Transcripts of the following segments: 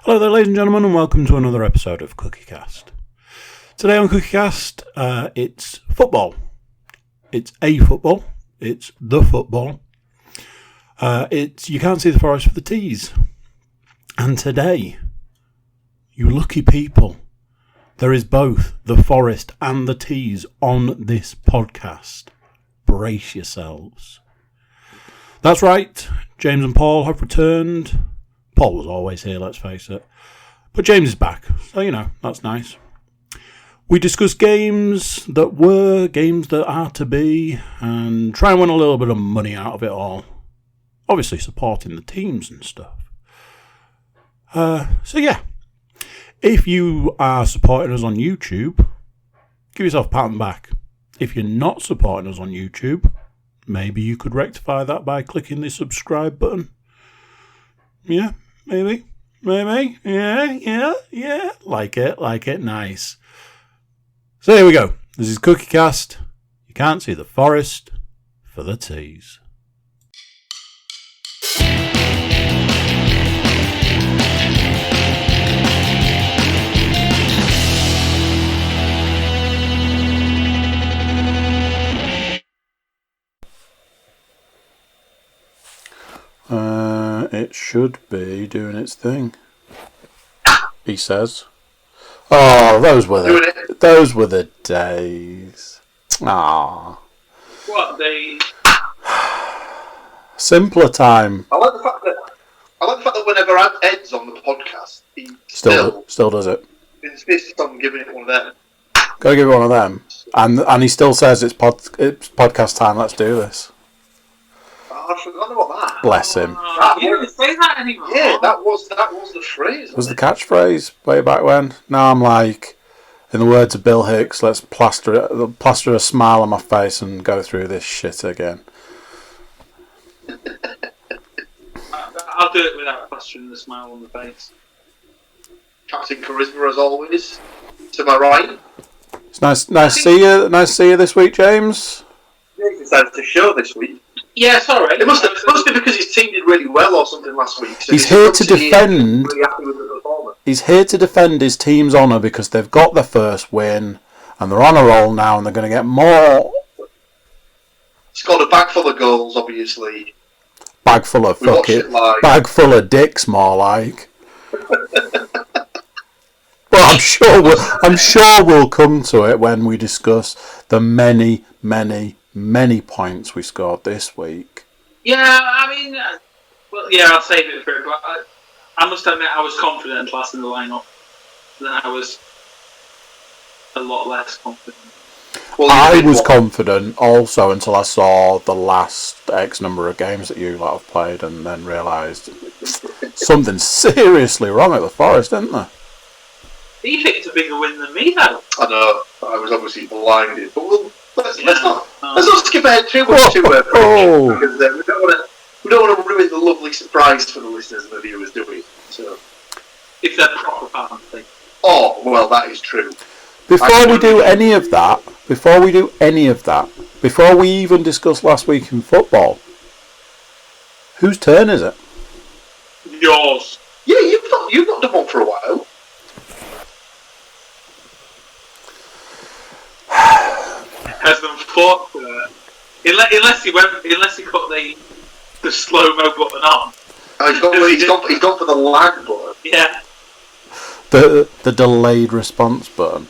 Hello there, ladies and gentlemen, and welcome to another episode of CookieCast. Today on CookieCast, it's football. It's a football. It's the football. It's You Can't See the Forest for the Tees. And today, you lucky people, there is both the forest and the tees on this podcast. Brace yourselves. That's right, James and Paul have returned. Paul was always here, let's face it. But James is back, so that's nice. We discuss games that were, games that are to be, and try and win a little bit of money out of it all. Obviously supporting the teams and stuff. If you are supporting us on YouTube, give yourself a pat on the back. If you're not supporting us on YouTube, maybe you could rectify that by clicking the subscribe button. Yeah, maybe. Yeah. Like it, nice. So here we go. This is CookieCast. You can't see the forest for the tees. It should be doing its thing, he says. Oh, those were the days. Ah. What they? Simpler time. I like the fact that whenever Ed's on the podcast, he still does it. Insists on giving it one of them. Gotta give it one of them, and he still says it's podcast time. Let's do this. I forgot about that. Bless him. You don't say that anymore. Yeah, that was the phrase. Was the catchphrase way back when? Now I'm like, in the words of Bill Hicks, let's plaster a smile on my face and go through this shit again. I'll do it without plastering the smile on the face. Captain Charisma as always. To my right. It's nice to see you. Nice to see you this week, James. He decided to show this week. Yeah, sorry. It must be because his team did really well or something last week. So he's here to defend. Really happy with the performance. He's here to defend his team's honour because they've got their first win and they're on a roll now and they're going to get more. He's got a bag full of goals, obviously. Bag full of bag full of dicks, more like. But I'm sure we'll come to it when we discuss the many points we scored this week. Yeah, I mean, I'll save it for it. But I must admit, I was confident last in the lineup. Then I was a lot less confident. Well, I was confident also until I saw the last X number of games that you lot have played, and then realised something's seriously wrong at the Forest, isn't there? He picked a bigger win than me, though. I know. I was obviously blinded, but let's not skip ahead too much to because we don't want to ruin the lovely surprise for the listeners and the viewers, do we? So, if they're proper fans, oh well, that is true. Before we do any of that, before we even discuss last week in football, whose turn is it? Yours. Yeah, you've not done one for a while. Has them fought unless he got the slow-mo button on. Oh, he's gone for the lag button. Yeah. The delayed response button.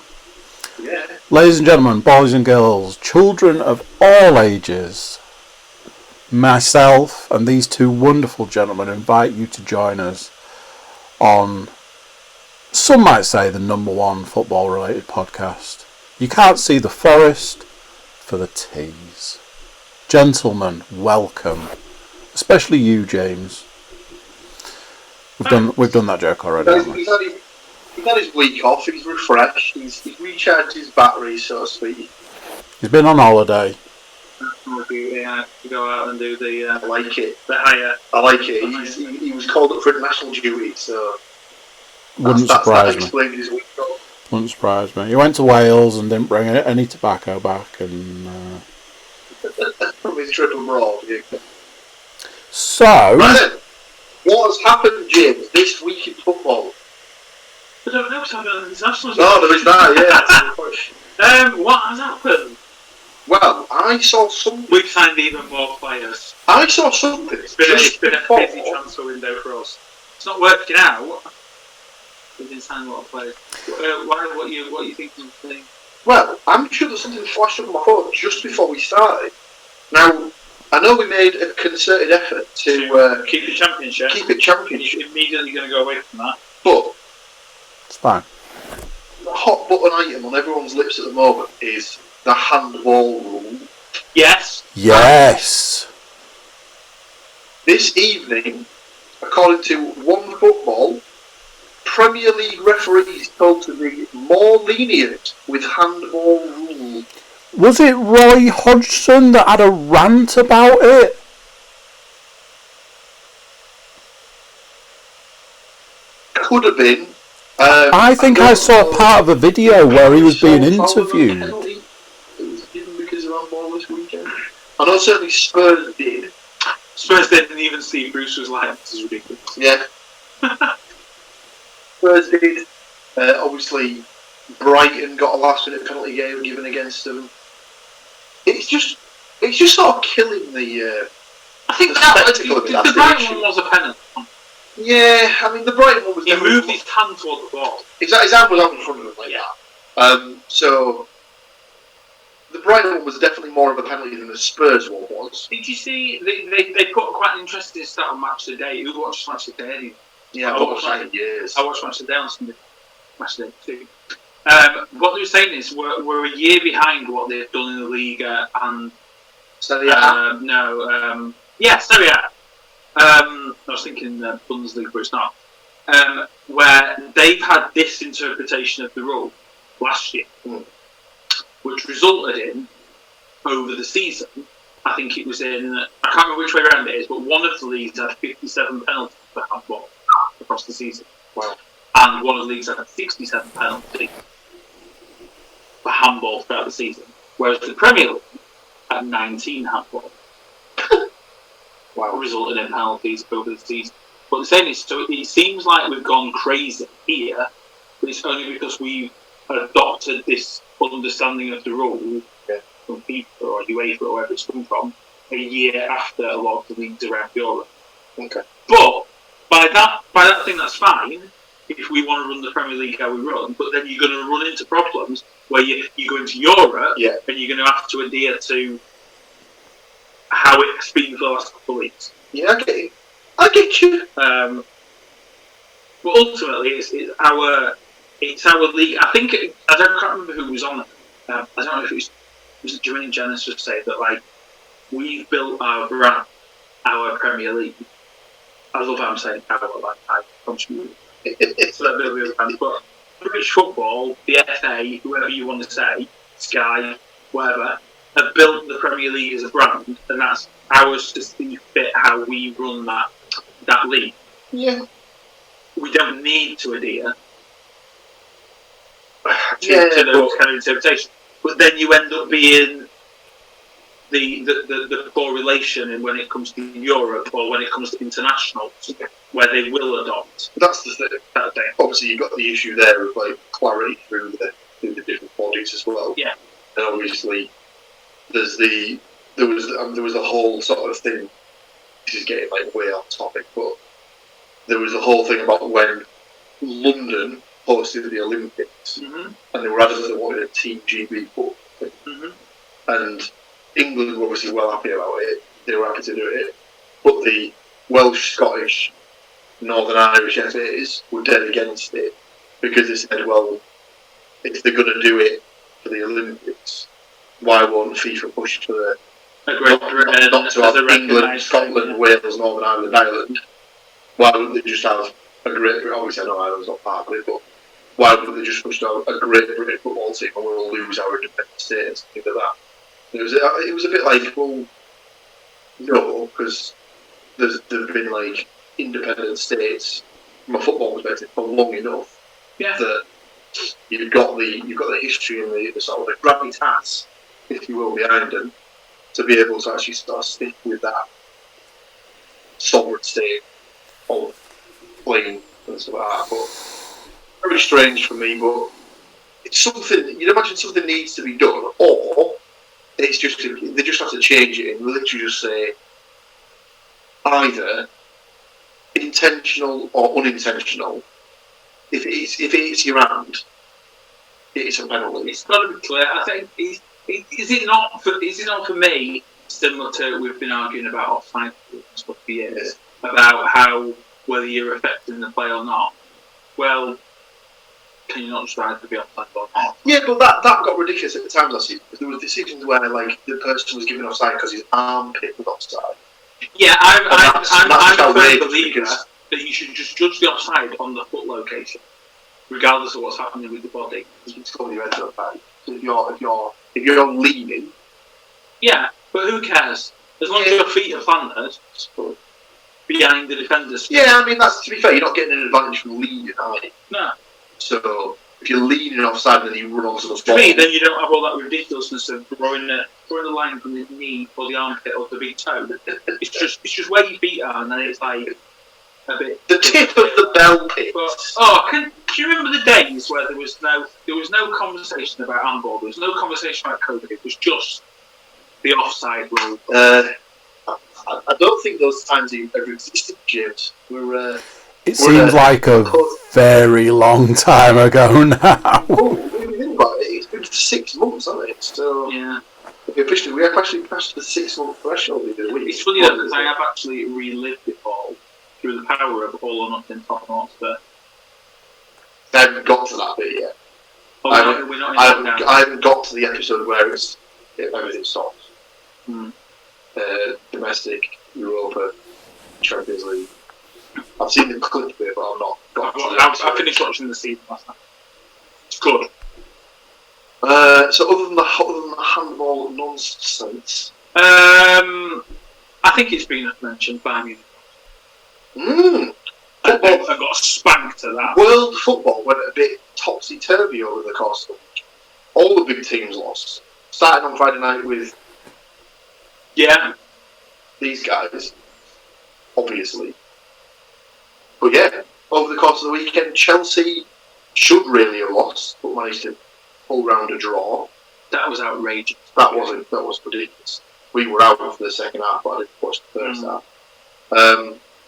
Yeah. Ladies and gentlemen, boys and girls, children of all ages, myself and these two wonderful gentlemen invite you to join us on, some might say, the number one football-related podcast. You can't see the forest for the tees. Gentlemen, welcome. Especially you, James. We've done that joke already, haven't we? He's had his week off, he's refreshed, he's recharged his batteries, so to speak. He's been on holiday. Yeah, to go out and do the... I like it. The higher... I like it. He was called up for international duty, so... Wouldn't surprise that me. explained his week off. Wouldn't surprise me. He went to Wales and didn't bring any tobacco back, and... From his trip abroad, yeah. So... Right then, what has happened, James, this week in football? don't know because I'm an international. No, there is that, yeah. What has happened? Well, I saw something. We've signed even more players. I saw something. It's been a busy transfer window for us. It's not working out. We've been signing a lot of players. What are you thinking of saying? Well, I'm sure that something flashed up on my phone just before we started. Now, I know we made a concerted effort to keep the championship. You're immediately going to go away from that. But It's fine. The hot button item on everyone's lips at the moment is the handball rule. Yes. Yes. This evening, according to One Football, Premier League referees told to be more lenient with handball rules. Was it Roy Hodgson that had a rant about it? Could have been. I think I saw part of a video where he was being interviewed. It was given because of handball this weekend. I know certainly Spurs did. Spurs didn't even see Bruce was like, this is ridiculous. Yeah. Spurs did. Obviously, Brighton got a last-minute penalty given against them. It's just sort of killing the. I think the Brighton one was a penalty. Yeah, I mean the Brighton one was. He moved his hand toward the ball. Exactly, his hand was out in front of him like that. So the Brighton one was definitely more of a penalty than the Spurs one was. Did you see they put quite an interesting stat on Match of the Day? Who watched Match of the Day? Yeah, I watched that in years. I watched Match of the Day on Sunday. Match of the Day too. What they were saying is we're a year behind what they've done in the Liga and Serie A. Serie A. I was thinking Bundesliga, but it's not. Where they've had this interpretation of the rule last year, which resulted in, over the season, I think it was in, I can't remember which way around it is, but one of the leagues had 57 penalties for handball across the season. Wow. And one of the leagues had 67 penalties for handball throughout the season. Whereas the Premier League had 19 handball. Wow. Resulted in penalties over the season. But the saying is, so it seems like we've gone crazy here, but it's only because we've adopted this understanding of the rule from FIFA or UEFA or wherever it's come from a year after a lot of the leagues around Europe. Okay. But by that thing, that's fine if we want to run the Premier League how we run. But then you're going to run into problems where you go into Europe and you're going to have to adhere to how it's been for the last couple of weeks. Yeah, I get you. But ultimately, it's our league. I can't remember who was on it. I don't know if it was Jermaine Jennings just said that like we've built our brand, our Premier League. I love how I'm saying our, like I contribute. It's a little bit of a brand, but British football, the FA, whoever you want to say, Sky, whatever, have built the Premier League as a brand, and that's ours to see fit how we run that league. Yeah. We don't need to adhere to those kind of interpretations. But then you end up being the correlation in when it comes to Europe or when it comes to international, where they will adopt. That's the thing. Obviously, you've got the issue there of like clarity through the different bodies as well. Yeah. And obviously, there was a whole sort of thing. This is getting like way off topic, but there was a whole thing about when London hosted the Olympics, and they were adamant they wanted a Team GB football thing. And England were obviously well happy about it. They were happy to do it, but the Welsh, Scottish, Northern Irish FAs were dead against it because they said, well, if they're going to do it for the Olympics, why won't FIFA push for the not to have England, Scotland, Wales, Northern Ireland? Why wouldn't they just have a great? Obviously, I know Ireland's not part of it, but why wouldn't they just push to have a great British football team and we'll lose our independent status and things like that? It was a bit like, well, no, because there's been like independent states from a football perspective for long enough that you've got the history and the sort of the gravitas, if you will, behind them to be able to actually start stick with that sovereign state of playing and stuff like that. very strange for me, but it's something. You'd imagine something needs to be done, or it's just they just have to change it and literally just say either intentional or unintentional. If it hits your hand, it's a penalty. It's got to be clear. I think is it not for me similar to we've been arguing about offside stuff for years about how whether you're affecting the play or not. Well, can you not try to be offside or not? Yeah, but that got ridiculous at the time last season. There were decisions where like the person was given offside because his armpit was offside. Yeah, I'm a firm believer because that you should just judge the offside on the foot location, regardless of what's happening with the body. it's called your head offside. So if you're leaning, yeah, but who cares? As long as your feet are planted behind the defender's feet. yeah, I mean that's to be fair. You're not getting an advantage from leaning, are you? No. So if you're leaning offside, then you run onto the To ball. me, then you don't have all that ridiculousness of throwing the line from the knee or the armpit or the big toe. It's just where your feet are, and then it's like a bit. The tip of the bell pit. But, can you remember the days where there was no conversation about handball, there was no conversation about COVID, it was just the offside rule? I don't think those times ever existed, James. It seems like a very long time ago now. Oh, think about it. It's been 6 months, hasn't it? So Yeah. we have actually passed the 6-month threshold in a week. It's funny though, because I have actually relived it all through the power of All or Nothing Top Monster. I haven't got to that bit yet. Oh, we're not in lockdown. I haven't got to the episode where everything stops. Domestic, Europa, Champions League. I've seen the clip bit, but I've not got to the episode. I finished watching the season last night. It's good. So other than the handball nonsense, I think it's been mentioned by me. I got spanked to that. World football went a bit topsy-turvy over the course of the week. All the big teams lost. Starting on Friday night with these guys, obviously. But yeah, over the course of the weekend, Chelsea should really have lost, but managed to pull round a draw. That was outrageous. That was ridiculous. We were out for the second half, but I didn't watch the first half.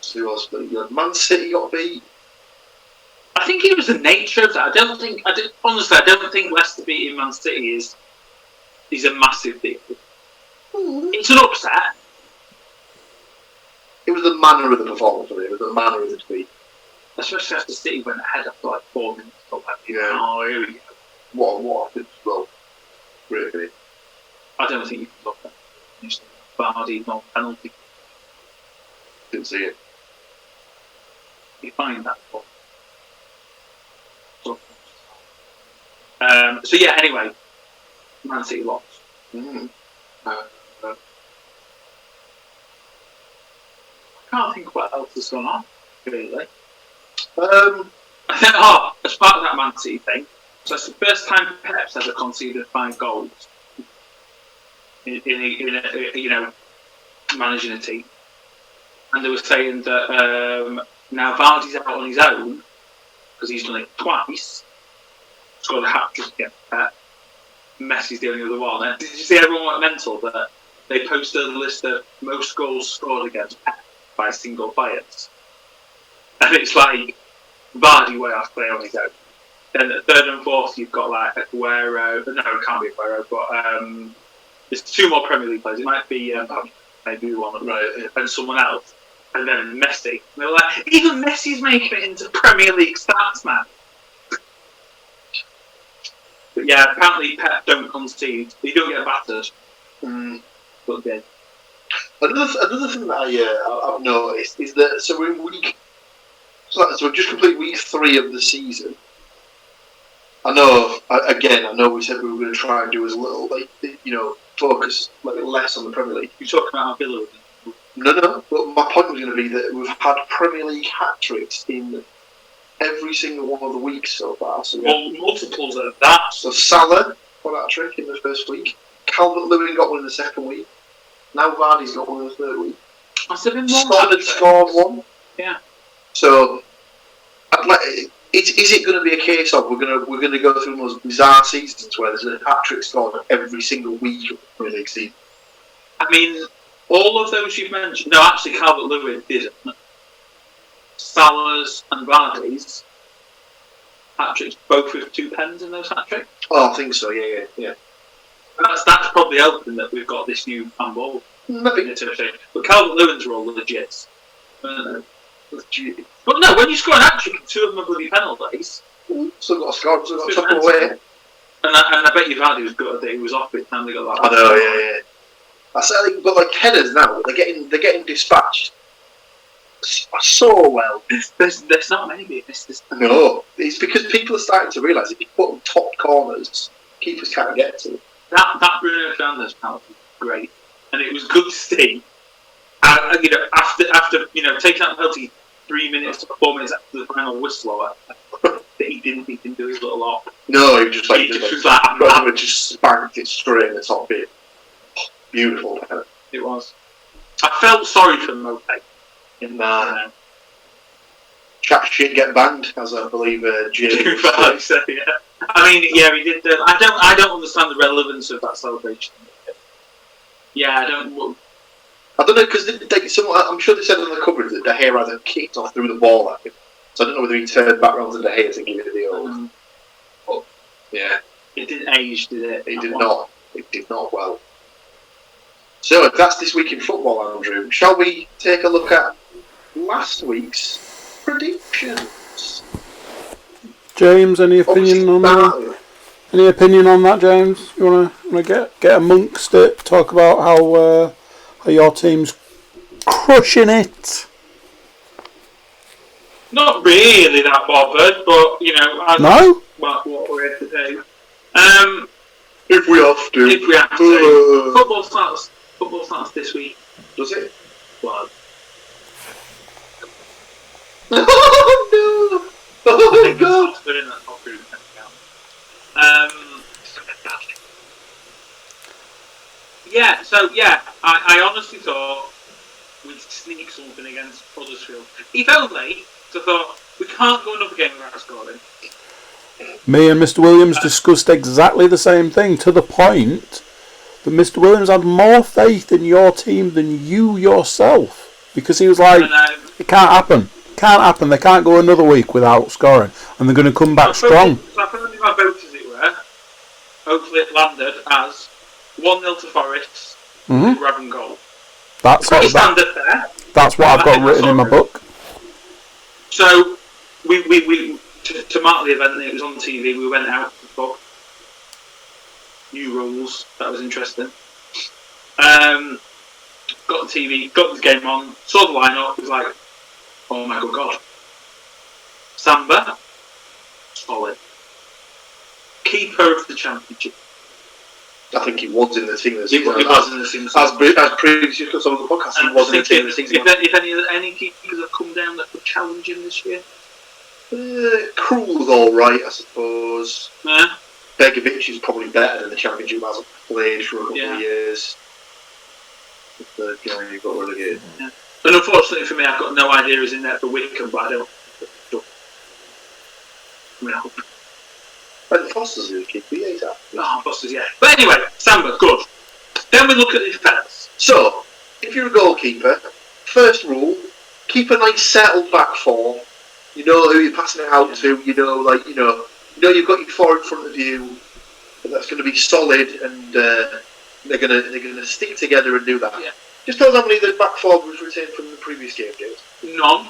So who else played good? Man City got beat. I think it was the nature of that. Honestly, I don't think Leicester beating Man City is a massive deal. It's an upset. It was the manner of the performance for me. It was the manner of the defeat. Especially after City went ahead after like 4 minutes. Yeah. Oh, here we go. What happened as well? Really? I don't think you can look at that. Vardy, no penalty. Didn't see it. You find that one. So yeah, anyway, Man City lost. I can't think what else has gone on, really. As part of that Man City thing, so it's the first time Pep's ever conceded 5 goals in managing a team. And they were saying that now Vardy's out on his own because he's done it twice. Scored a hat-trick against Pep. Messi's the only other one. And did you see everyone went mental that they posted a list of most goals scored against Pep by single players? And it's like Vardy way off player on his own. Then at third and fourth you've got like Aguero. No, it can't be Aguero, but there's 2 more Premier League players. It might be maybe one and someone else. And then Messi. And they were like, even Messi's making it into Premier League stats, man. But yeah, apparently Pep don't concede. They don't get battered. But they did. Another thing that I've noticed is that we're in we've just completed week 3 of the season. I know we said we were going to try and do as little, focus less on the Premier League. You're talking about our Villa. No. But my point was going to be that we've had Premier League hat-tricks in every single one of the weeks so far. So multiples of that. So Salah got a hat-trick in the first week. Calvert-Lewin got one in the second week. Now Vardy's got one in the third week. Has there been more? Son had scored one. Yeah. So is it going to be a case of we're going to go through those bizarre seasons where there's a hat-trick scored every single week of the Premier League season? I mean, all of those you've mentioned. No, actually, Calvert-Lewin didn't. Salah's and Vardy's hat-tricks, both with 2 pens in those hat-tricks. Oh, I think so. Yeah. That's probably helping that we've got this new handball. Maybe. But Calvert-Lewin's are all legit. But no, when you score an hat-trick, 2 of them are bloody penalties. Still got a score, still got a tuck away. And I bet you Vardy was good that he was off it and they got that. I know, yeah. I say, but like headers now, they're getting dispatched so well. There's not many being missed. No, it's because people are starting to realise if you put them top corners, keepers can't get to them. That Bruno Fernandes penalty was great, and it was good to see. After taking out the penalty 3 minutes to 4 minutes after the final whistle, that he didn't do his little op. No, he just just spanked it straight in the top bit. Beautiful. It was. I felt sorry for Mopé in that. Chat shit get banged, as I believe James said. Yeah. I mean, yeah, he did. I don't understand the relevance of that celebration. Yeah, I don't know, because I'm sure they said on the coverage that De Gea either kicked or threw the ball at him. So I don't know whether he turned back round to De Gea to give it the old. But, yeah. It didn't age, did it? It did not. It did not well. So that's this week in football, Andrew. Shall we take a look at last week's predictions? James, any opinion on that? Any opinion on that, James? You wanna get amongst it? Talk about how your team's crushing it. Not really that bothered, but no. What we're here to do. If we have to. Football starts this week. Does it? Well. Oh no! Oh my god! We're in that top group. Yeah, so I honestly thought we'd sneak something against Huddersfield. If only, so I thought, we can't go another game without scoring. Me and Mr. Williams discussed exactly the same thing, to the point that Mr. Williams had more faith in your team than you yourself. Because he was like, it can't happen. Can't happen. They can't go another week without scoring. And they're going to come back strong. So I put in my vote, as it were. Hopefully it landed as 1-0 to Forest with Raven goal. That's pretty standard there. That's what I've got written in my book. So we to mark the event, it was on TV. We went out to the pub. New rules. That was interesting. Got the TV, got the game on, saw the lineup. Was like, oh my good god. Samba, solid. Keeper of the championship. I think he was in the team this season. He was in the team. As previously discussed on the podcast, he was in the team this season. If any keepers have come down that could challenge him this year? Krul's alright, I suppose. Yeah. Begovic is probably better than the championship, hasn't played for a couple of years. The third guy who got relegated. Yeah. And unfortunately for me, I've got no idea who's in there for Wickham, but I don't. No. And Foster's the keeper, yeah, exactly. Oh, Foster's, yeah. But anyway, Samba, good. Then we look at the defence. So, if you're a goalkeeper, first rule, keep a nice settled back four. You know who you're passing it out to. You know you've got your four in front of you. That's going to be solid, and they're going to stick together and do that. Yeah. Just tell us how many the back four was retained from the previous game, James. None.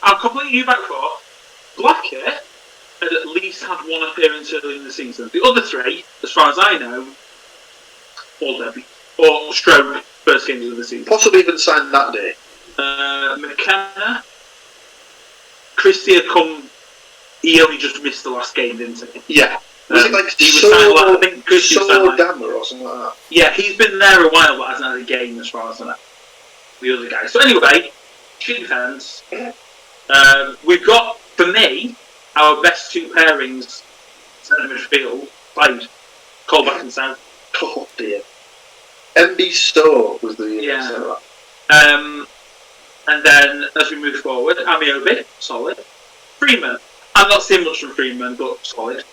Our completely new back four. Blackett had at least had one appearance early in the season. The other three, as far as I know, all debut or stroke first games of the season. Possibly even signed that day. McKenna, Christie had come. He only just missed the last game, didn't he? Yeah. Was it like I think Christie Dammer or something like that? Yeah, he's been there a while, but hasn't had a game as far as I know. The other guy. So anyway, shitty fans. We've got, for me, our best two pairings centre midfield played. Colback and South. Oh dear. MB Stowe was the centre. And then as we move forward, Amiobi, solid. Freeman, I'm not seeing much from Freeman, but solid.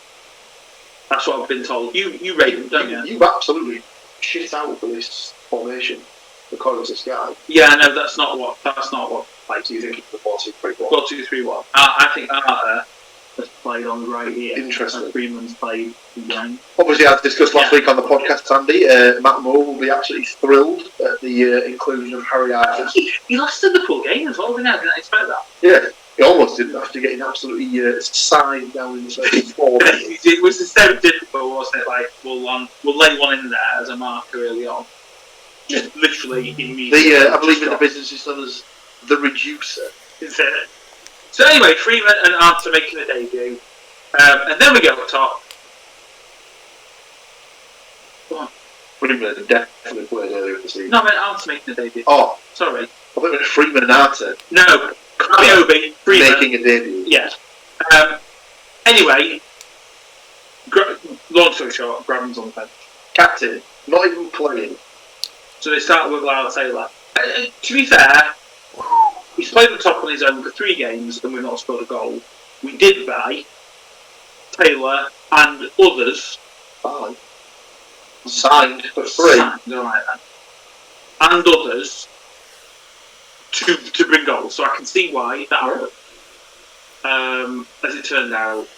That's what I've been told. You rate him, don't you? You absolutely shit out for this formation, according to Sky. Yeah, no, that's not what. Like, Do you think it's the 4-2-3-1? 4-2-3-1. I think Arthur has played on the right here. Interesting. And Freeman's played behind. Obviously, as discussed last week on the podcast, Andy, Matt Moore will be absolutely thrilled at the inclusion of Harry Arthur. He lost the full game as well, didn't I? Didn't expect that. Yeah, he almost didn't after getting absolutely signed down in the first 4 minutes. It was so difficult, wasn't it? Like, we'll lay one in there as a marker early on. Just literally immediately. I believe in the business is known as the reducer. So anyway, Freeman and Arthur making a debut. And then we go up top. Freeman definitely played earlier in the season. No, I meant Arthur making a debut. Oh, sorry. I thought it was Freeman and Arthur. No, Kobe, Freeman. Making a debut. Yeah. Anyway, long story short, Graben's on the bench. Captain, not even playing. So they start with Lyle Taylor. To be fair, he's played the top on his own for 3 games and we've not scored a goal. We did buy Taylor and others. Signed for free. Signed, all right then. And others to bring goals. So I can see why that happened. As it turned out,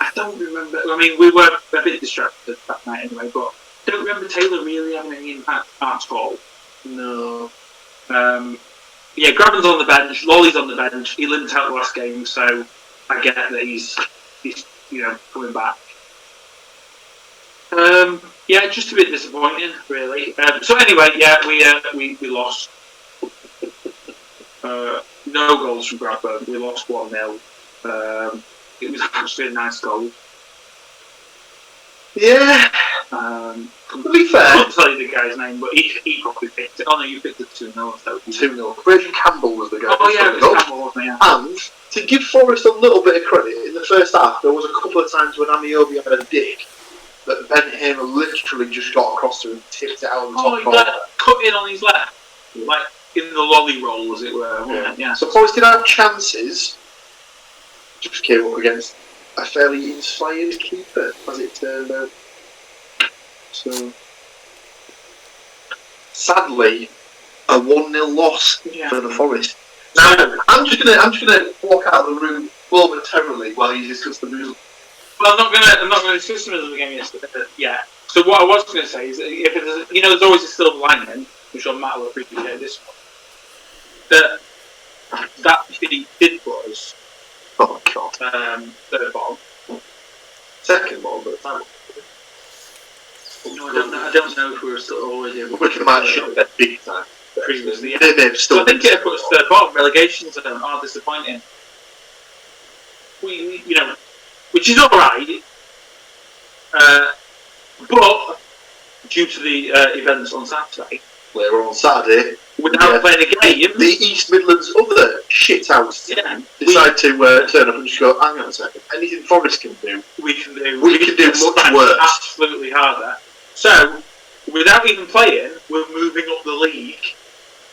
I don't remember. I mean, we were a bit distracted that night anyway, but I don't remember Taylor really having any impact at all. No. Yeah, Graben's on the bench, Lolly's on the bench. He limped out the last game, so I get that he's coming back. Yeah, just a bit disappointing, really. So anyway, yeah, we lost. No goals from Graben. We lost 1-0. It was actually a nice goal. Yeah. To be fair, I won't tell you the guy's name, but he probably picked it. Oh no, you picked it 2-0. So 2-0. Fraser Campbell was the guy. Oh yeah, it was Campbell, wasn't it? Yeah. And to give Forrest a little bit of credit, in the first half, there was a couple of times when Amiobi had a dick that Ben Hamer literally just got across to him and tipped it out on the top corner. Cut in on his left, like in the lolly roll, as it were. Yeah. So Forrest did have chances. Just came up against a fairly inspired keeper, as it turned out. So, sadly, a 1-0 loss for the Forest. Now, I'm just gonna walk out of the room momentarily while you discuss the news. Well, I'm not gonna discuss the middle of the game yesterday. Yeah. So what I was going to say is, if it is, there's always a silver lining, which on Matt will appreciate this one. That defeat did put us. Oh God. Third bottom. Second bottom, but that one. No, I don't know if we were still already able Which might should have been big time. previously. Yeah. They may have still So I think it put us third bottom. Relegations are disappointing. We which is alright. But due to the events on Saturday, later on Saturday, without playing a game, the East Midlands other shit house decide to turn up and just go, hang on a second, anything Forest can do, we can do much worse. Absolutely harder. So, without even playing, we're moving up the league.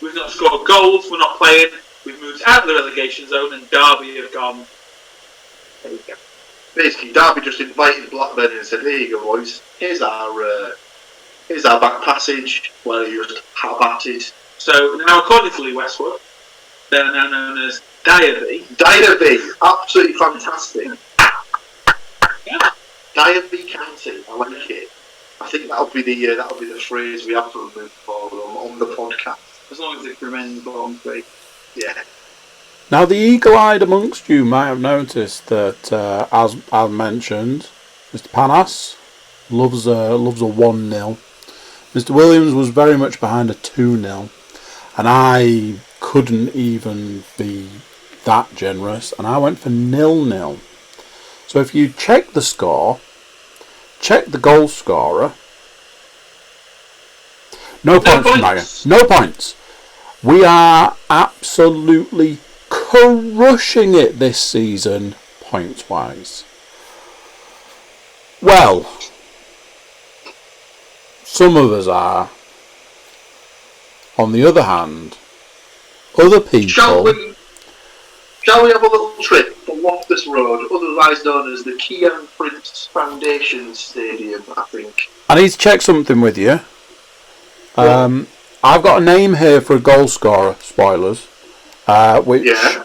We've not scored goals, we're not playing, we've moved out of the relegation zone, and Derby have gone. There you go. Basically, Derby just invited Blackburn and said, "Here you go, boys. Here's our back passage where you just have at it." So now, according to Lee Westwood, they are now known as Derby. Derby, absolutely fantastic. Yeah. Derby County, I like it. I think that'll be the phrase we have to remove forward on the podcast. As long as it remains bottom 3. Yeah. Now, the eagle-eyed amongst you might have noticed that, as mentioned, Mr. Panas loves a 1-0. Mr. Williams was very much behind a 2-0, and I couldn't even be that generous, and I went for 0-0. So if you check the score, check the goal scorer. No points from Maga. No points. We are absolutely crushing it this season, points-wise. Well, some of us are. On the other hand, other people Shall we have a little trip from Loftus Road, otherwise known as the Kian Prince Foundation Stadium, I think. I need to check something with you. I've got a name here for a goal scorer, spoilers, which... Yeah.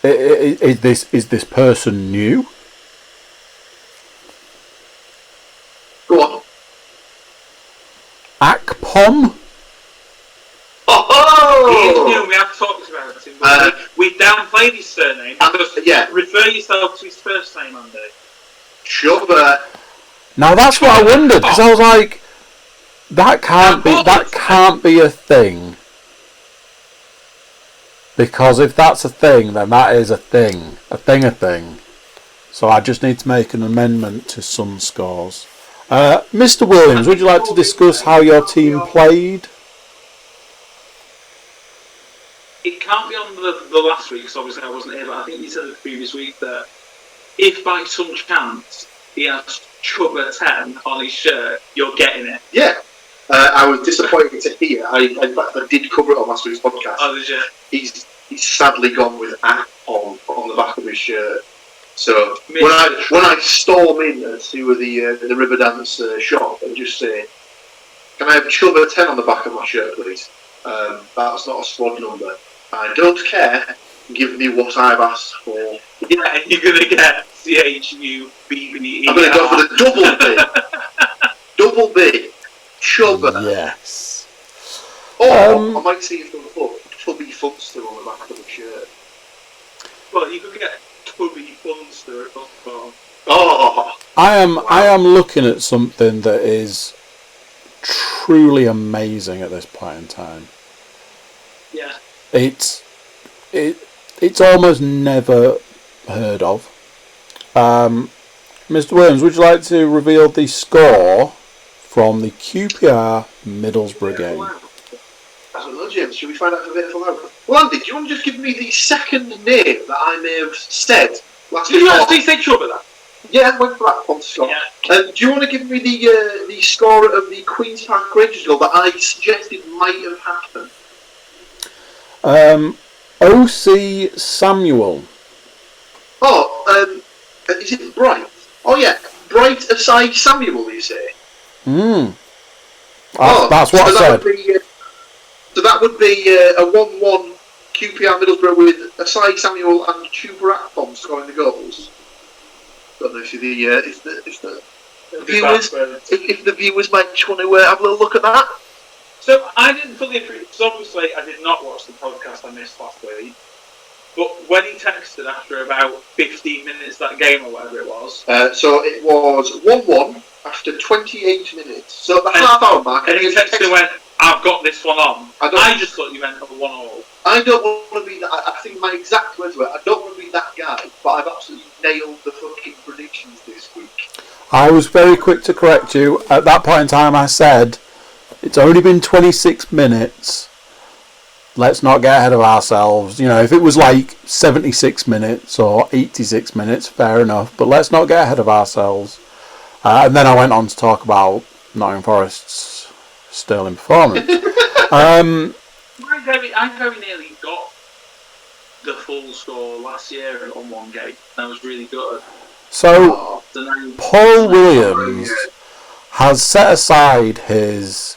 Is this person new? Go on. Akpom? He is new, we have talked about him, but we downplayed his surname. Yeah. Refer yourself to his first name, Andy. Sure. Now that's what I wondered, because I was like, that can't be a thing. Because if that's a thing, then that is a thing. A thing. So I just need to make an amendment to some scores. Mr. Williams, would you like to discuss how your team played? It can't be on the last week, because obviously I wasn't here, but I think you said the previous week that if by some chance he has Chubba 10 on his shirt, you're getting it. Yeah. I was disappointed to hear. In fact, I did cover it on last week's podcast. Oh, did you? He's sadly gone with "app" on the back of his shirt. So when I storm in to the Riverdance shop and just say, "Can I have Chubba 10 on the back of my shirt, please?" That's not a squad number. I don't care. Give me what I've asked for. Yeah, and you're gonna get CHUBBE. I'm gonna go for the double B. Double B. Chubba. Yes. Or I might see if they'll put Tubby Funster on the back of the shirt. Well, you could get Tubby Funster at football. Oh. I am looking at something that is truly amazing at this point in time. Yeah. It's almost never heard of. Mr. Williams, would you like to reveal the score from the QPR Middlesbrough game? I don't know, James. Should we find out a bit for that? Well, Andy, do you want to just give me the second name that I may have said last week? Did you actually say Chubba that? Yeah, I went for that one, Scott. Yeah. Do you want to give me the score of the Queen's Park Rangers goal that I suggested might have happened? O.C. Samuel. Oh, is it Bright? Oh yeah, Bright Asai Samuel, you say? That's what I said. So that would be a 1-1 QPR Middlesbrough with Asai Samuel and Chuba Akpom scoring the goals. Don't know if the viewers might just want to have a little look at that. So I didn't fully agree, because obviously I did not watch the podcast I missed last week. But when he texted after about 15 minutes that game or whatever it was. So it was 1-1 after 28 minutes. So at the half-hour mark. And he texted and went, "I've got this one on." I just thought you meant a 1-1. I don't want to be that. I think my exact words were, I don't want to be that guy, but I've absolutely nailed the fucking predictions this week. I was very quick to correct you. At that point in time, I said, it's only been 26 minutes. Let's not get ahead of ourselves. You know, if it was like 76 minutes or 86 minutes, fair enough. But let's not get ahead of ourselves. And then I went on to talk about Nottingham Forest's sterling performance. I very nearly got the full score last year on one game. That was really good. So, Paul Williams has set aside his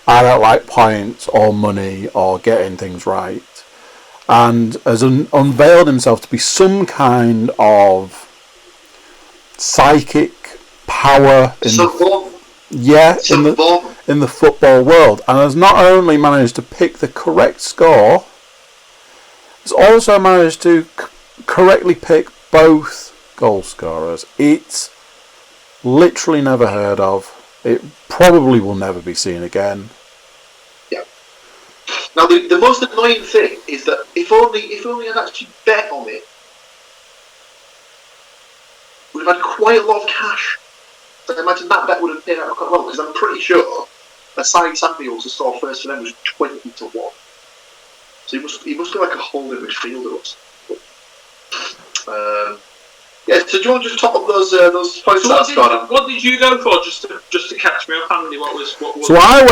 I don't like points or money or getting things right, and has unveiled himself to be some kind of psychic power in the football world, and has not only managed to pick the correct score, has also managed to correctly pick both goal scorers. It's literally never heard of. It probably will never be seen again. Yeah. Now the most annoying thing is that if only I'd actually bet on it, we'd have had quite a lot of cash. So I imagine that bet would have paid out quite well, because I'm pretty sure Asai Samuel to score first for them was 20-1. So he must be like a holding midfielder or something. Yeah, so do you want to just top up those points that I've got on? What did you go for, just to catch me up, Andy? So I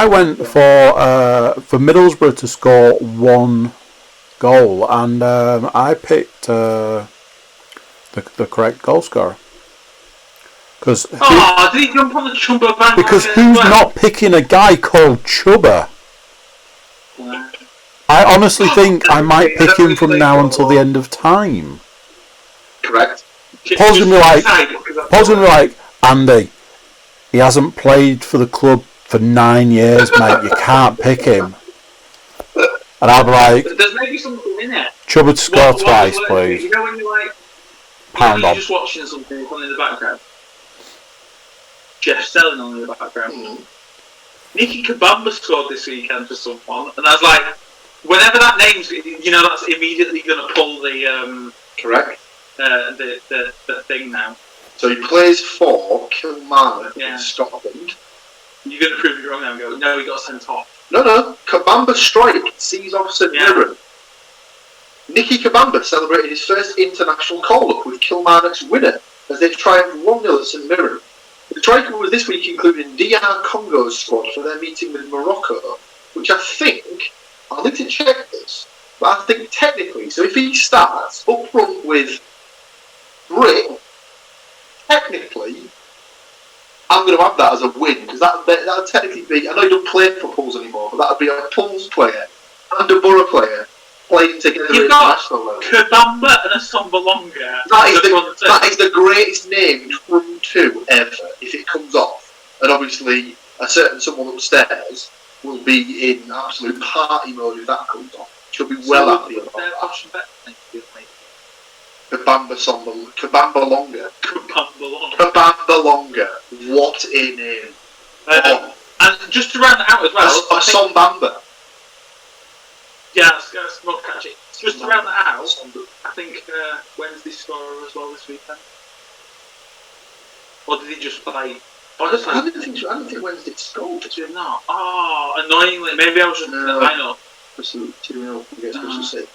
went for Middlesbrough to score 1 goal, and I picked the correct goal scorer. Because did he jump on the Chubba bandwagon? Because who's not picking a guy called Chubba? Yeah. I honestly think I might pick him from now until the end of time. Correct. Paul's gonna be like, Andy, he hasn't played for the club for 9 years, mate. You can't pick him. And I'll be like, there's maybe something in it. Chubba to score twice, please. You know when you're like, Pound you're on. just watching something on in the background. Jeff Stelling on in the background. Nicky Kabamba scored this weekend for someone, and I was like, whenever that name's, that's immediately going to pull the correct. The thing now. So he plays for Kilmarnock in Scotland. You're going to prove me wrong now and go, no, he got sent off. No. Kabamba strike sees off St Mirren. Nicky Kabamba celebrated his first international call-up with Kilmarnock's winner as they triumphed 1-0 at St Mirren. The striker was this week included in DR Congo's squad for their meeting with Morocco, which I think, I'll need to check this, but I think technically, so if he starts up front with Brit, technically, I'm going to have that as a win, because that would technically be, I know he don't play for Pulls anymore, but that would be a Pulls player and a Borough player playing together at international level. Kabamba and a Sombalonga. That is the greatest named front two ever, if it comes off. And obviously, a certain someone upstairs will be in absolute party mode if that comes off. She'll be well happy about that. Kabamba Longa. What a name. And just to round that out as well, Sombamba. Yeah, let's not catch it. Just to round that out, I think Wednesday scorer as well this weekend. Or did he just play? I don't think Wednesday scored. Did you not? Oh, annoyingly. Maybe I was just looking at the lineup. 2-0 against Bristol City.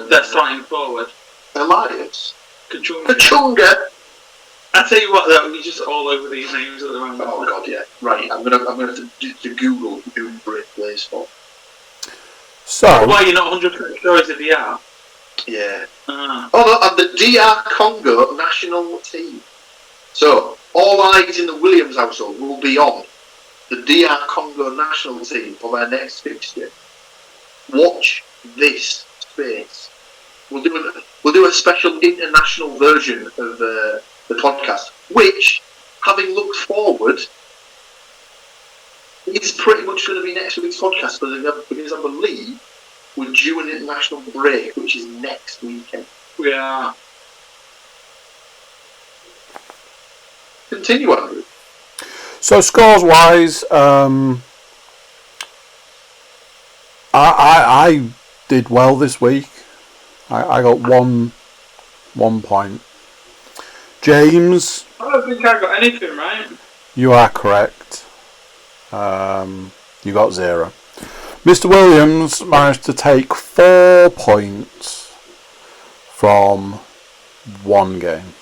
They're starting forward. Elias. Kachunga. I tell you what, though, you're just all over these names at the moment. Oh God, yeah. Right, I'm gonna have to Google who Brit plays for. So, why you're not 100% sure is the DR? Yeah. Oh no, and the DR Congo national team. So all eyes in the Williams household will be on the DR Congo national team for their next fixture. Watch this space. We'll do a special international version of the podcast, which, having looked forward, is pretty much going to be next week's podcast because I believe we're due an international break, which is next weekend. We are. Continue, Andrew. So scores-wise, I did well this week. I got one point. James, I don't think I got anything right. You are correct. You got 0. Mr. Williams managed to take 4 points from one game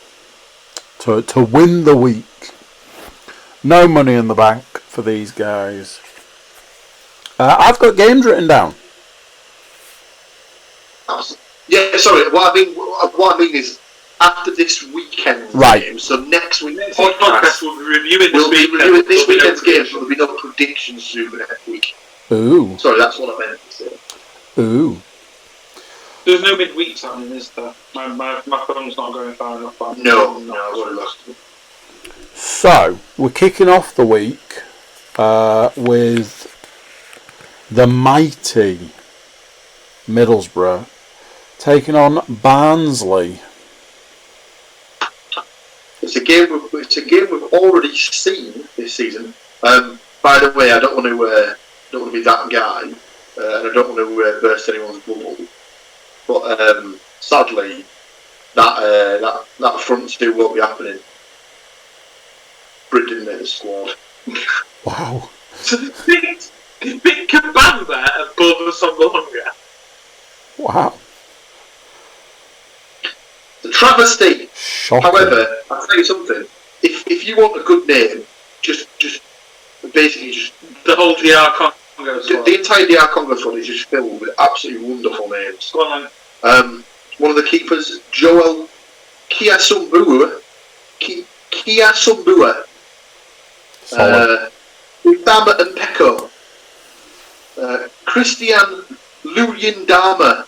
to win the week. No money in the bank for these guys. I've got games written down. Yeah, sorry. What I mean is, after this weekend's game, so next week's podcast we'll be reviewing this weekend's game. There'll be no predictions due next week. Ooh. Sorry, that's what I meant to say. Ooh. There's no midweek something, is there? My phone's not going far enough. No, I've already lost it. So, we're kicking off the week with the mighty Middlesbrough taking on Barnsley. It's a game we've already seen this season. By the way, I don't want to be that guy, and I don't want to burst anyone's bubble. But sadly, that front two won't be happening. Brit didn't make the squad. Wow. So the big Kabamba above the Sombalonga. Wow. The travesty. Shocking. However, I'll tell you something. If you want a good name, just basically just the whole DR The entire DR Congo squad is just filled with absolutely wonderful names. Go on, One of the keepers, Joel Kiasumbua. Udama and Peko. Christian Luyindama.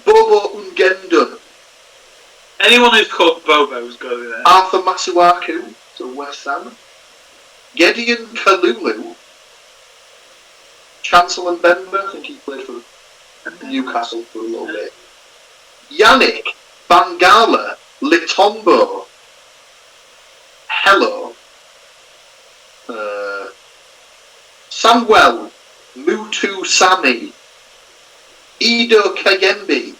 Bobo Ungendo. anyone who's called Bobo's going there. Arthur Masuaku to West Ham. Gideon Kalulu. Chancellor Bemba, I think he played for Newcastle for a little bit. Yannick Bangala Litombo. Hello. Samuel Mutu Sami. Ido Kayembe.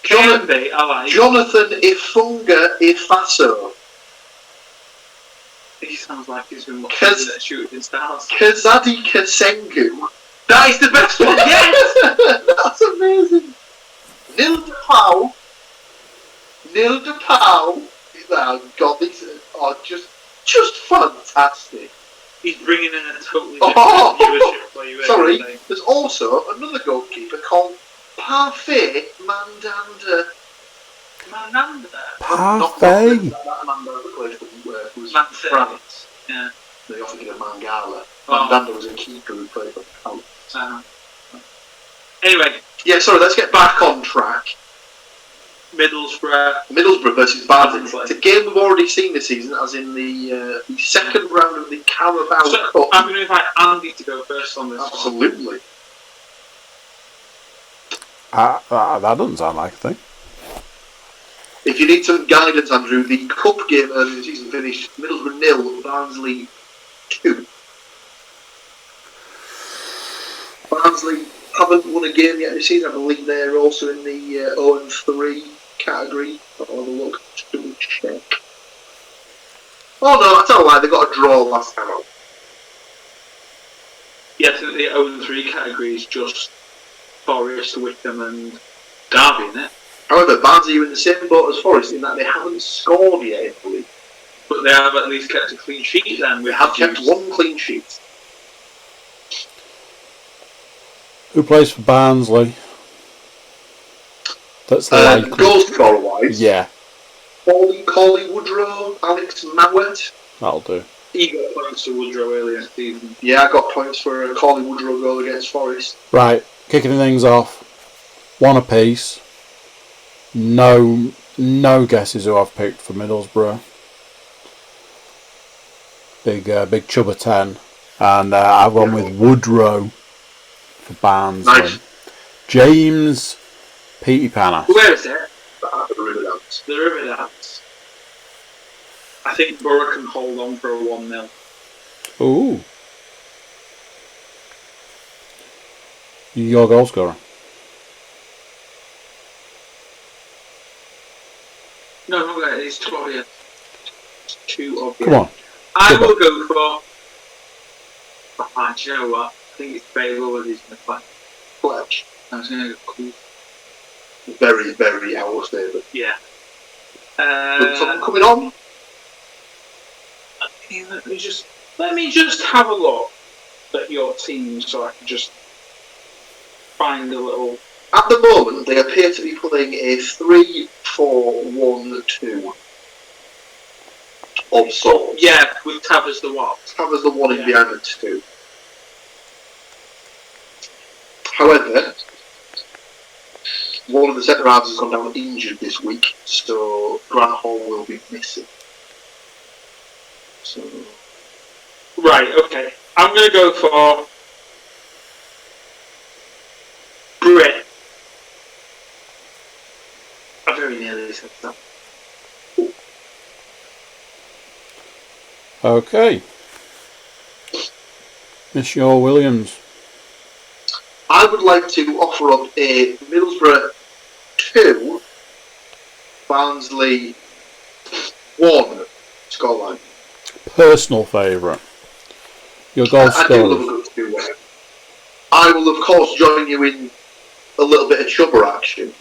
Kayembe, I like. Jonathan Ifunga Ifaso. He sounds like he's been watching Shooting Stars. Kazadi Kasengu. That is the best one, yes! That's amazing. Nil de Pau. Oh God, these are just fantastic. He's bringing in a totally different viewership for you. Sorry, there's also another goalkeeper called Parfait Mandanda. Parfait. That Mandanda played for was France. Yeah. They often get a Mangala. Mandanda was a keeper who played for France. Anyway. Yeah, sorry, let's get back on track. Middlesbrough versus Barnsley. It's a game we've already seen this season, as in the second round of the Carabao Cup. I'm going to invite Andy to go first on this. Absolutely. That doesn't sound like a thing. If you need some guidance, Andrew, the Cup game earlier in the season finished Middlesbrough 0, Barnsley 2. Barnsley haven't won a game yet this season. I believe they're also in the 0-3 category. I'll have a look. Double check. Oh no, I tell you why, they got a draw last time out. Yeah, I think the 0-3 category is just Forest, Wickham and Derby, isn't it? However, Barnsley are in the same boat as Forest in that they haven't scored yet in the league. But they have at least kept a clean sheet then. They have kept one clean sheet. Who plays for Barnsley? That's the goal scorer wise. Yeah. Coley Woodrow, Alex Mowat. That'll do. He got points for Woodrow earlier in the season. Yeah, I got points for a Coley Woodrow goal against Forest. Right, kicking things off. One apiece. No guesses who I've picked for Middlesbrough. Big Chubba 10. And I've gone with Woodrow for Barnsley. Nice. James Panas. Where is it? The River Dance. The River Dance. I think Borough can hold on for a 1-0. Ooh. Your goal scorer. No, not that. It's too obvious. It's too obvious. Come on. I will go for... do you know what? I think it's Bale with his play. Fletch. I was going to go cool. Very, very our favourite. Yeah. Someone coming on? Let me just have a look at your team so I can just find a little... At the moment, they appear to be playing a 3-4-1-2 of sorts. Yeah, with Tav as the what? Tav as the one in behind the 2. However, one of the centre halves has gone down injured this week, so Grant Hall will be missing. So... Right, okay. I'm going to go for Brit. I very nearly said that. Okay. Miss Shaw Williams. I would like to offer up a Middlesbrough 2, Barnsley 1 scoreline. Personal favourite. Your goal I do love a scorer. good 2-1. I will, of course, join you in a little bit of chubber action.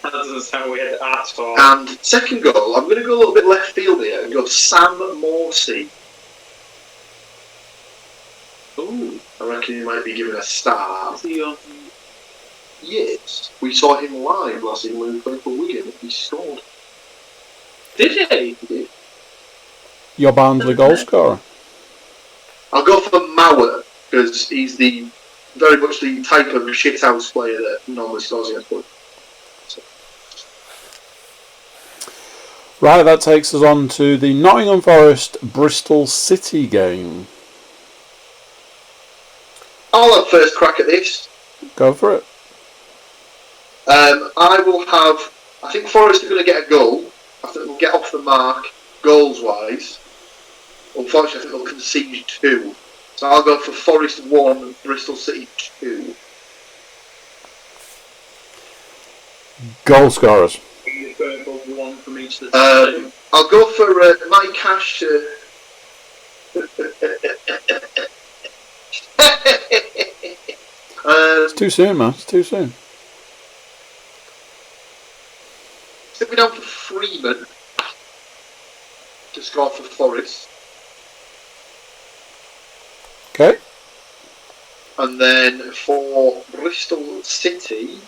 That doesn't sound weird at all. And second goal, I'm going to go a little bit left field here and go Sam Morsey. Oh, I reckon he might be given a start. is he on? Yes, we saw him live last season when he played for Wigan. He scored. Did he? He did. Your Barnsley goal scorer. I'll go for Mauer because he's very much the type of shithouse player that normally scores against us. Right, that takes us on to the Nottingham Forest Bristol City game. I'll have first crack at this. Go for it. I think Forest are going to get a goal. I think they'll get off the mark goals-wise. Unfortunately, I think they'll concede 2. So I'll go for Forest 1, Bristol City 2. Goal scorers. One from each of the I'll go for my cash. It's too soon, man. It's too soon. Stick me down for Freeman to score for Forest. Okay. And then for Bristol City,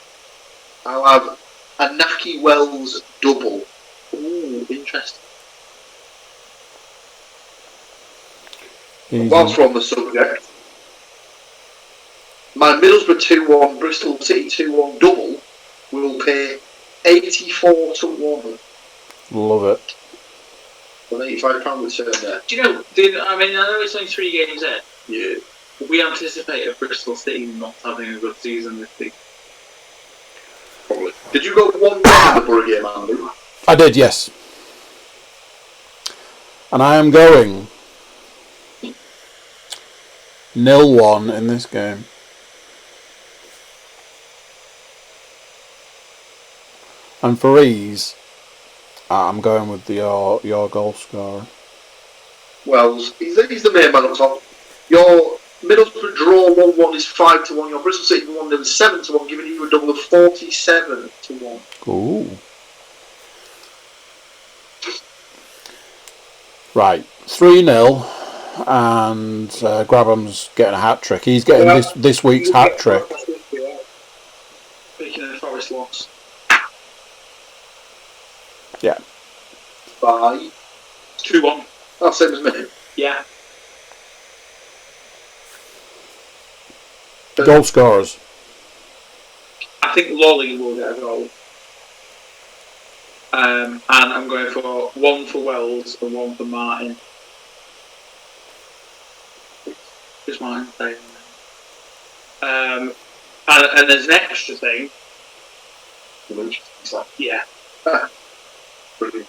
I'll have a Naki Wells double. Ooh, interesting. Easy. Whilst we're on the subject, my Middlesbrough 2-1, Bristol City 2-1 double will pay 84-1. Love it. An £85 return there. Do you know? I know it's only 3 games in. Yeah. But we anticipate a Bristol City not having a good season this week. Probably. Did you go 1-1 in the Borough game, Andy? I did, yes. And I am going 0-1 in this game. And for ease, I'm going with your goal scorer. Wells, he's the main man up top. Your Middlesbrough draw 1-1 is 5-1. Your Bristol City 1-0 is 7-1, giving you a double of 47-1. Ooh. Right, 3-0, and Grabham's getting a hat trick. He's getting this week's hat trick. Speaking of Forest loss. Yeah. By 2-1. that's same as me. Yeah. Goal scorers. I think Lolly will get a goal. And I'm going for 1 for Wells and 1 for Martin. Just Martin saying that. And there's an extra thing. Yeah. Brilliant.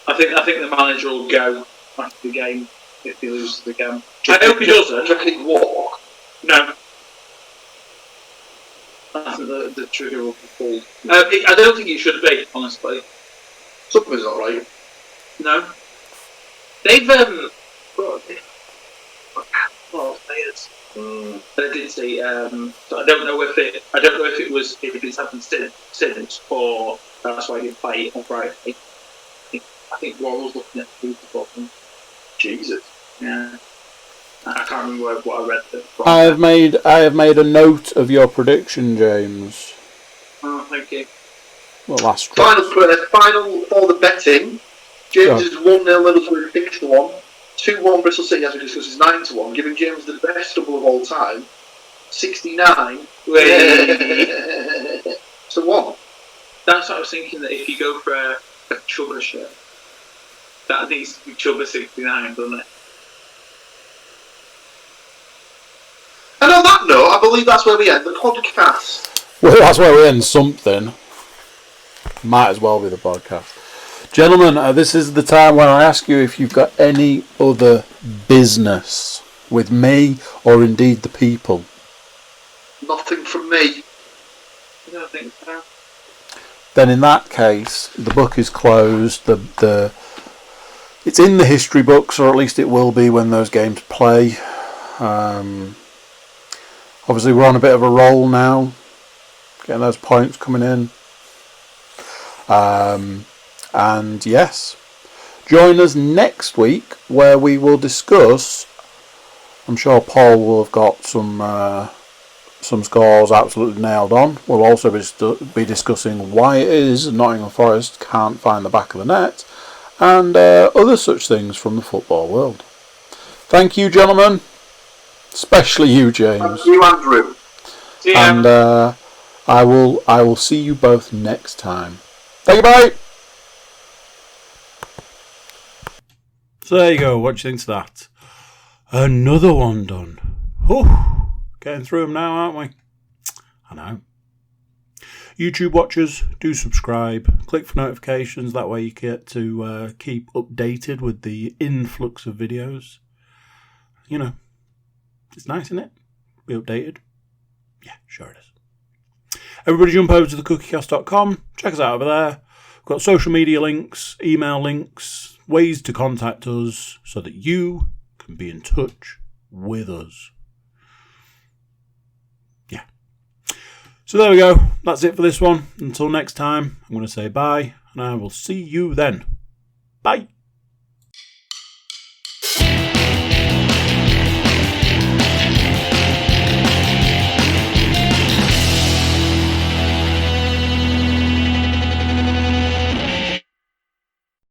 I think the manager will go after the game if he loses the game. I hope he doesn't. Do you reckon he'd walk? No. I think the trigger will be pulled. I don't think it should be, honestly. Something's not right. No. They've players. I did see. So I don't know if it's happened since or that's why he didn't play on Friday. I think Warrell's looking at the problem. Jesus. Yeah. I can't remember what I read. I have made a note of your prediction, James. Oh, thank you. Well, last Final for the betting. James is 1-0 Middlesbrough 6-1. 2-1 Bristol City, as we discussed, is 9-1, giving James the best double of all time. 69 to 1. That's what I was thinking, that if you go for a Chubba shirt, that needs to be Chubba 69, doesn't it? And on that note, I believe that's where we end the podcast. Well, that's where we end something. Might as well be the podcast. Gentlemen, this is the time when I ask you if you've got any other business with me or indeed the people. Nothing from me. I don't think so. Then in that case, the book is closed. It's in the history books, or at least it will be when those games play. Obviously, we're on a bit of a roll now, getting those points coming in. And yes, join us next week where we will discuss I'm sure Paul will have got some scores absolutely nailed on. We'll also be discussing why it is Nottingham Forest can't find the back of the net, and other such things from the football world. Thank you, gentlemen. Especially you, James. Thank you, Andrew. See ya. And I will see you both next time. Thank you, bye. So there you go. What do you think of that? Another one done. Whew. Getting through them now, aren't we? I know. YouTube watchers, do subscribe. Click for notifications. That way you get to keep updated with the influx of videos. You know, it's nice, isn't it? Be updated. Yeah, sure it is. Everybody jump over to thecookiecast.com. Check us out over there. We've got social media links, email links, ways to contact us so that you can be in touch with us. Yeah. So there we go. That's it for this one. Until next time, I'm going to say bye, and I will see you then. Bye.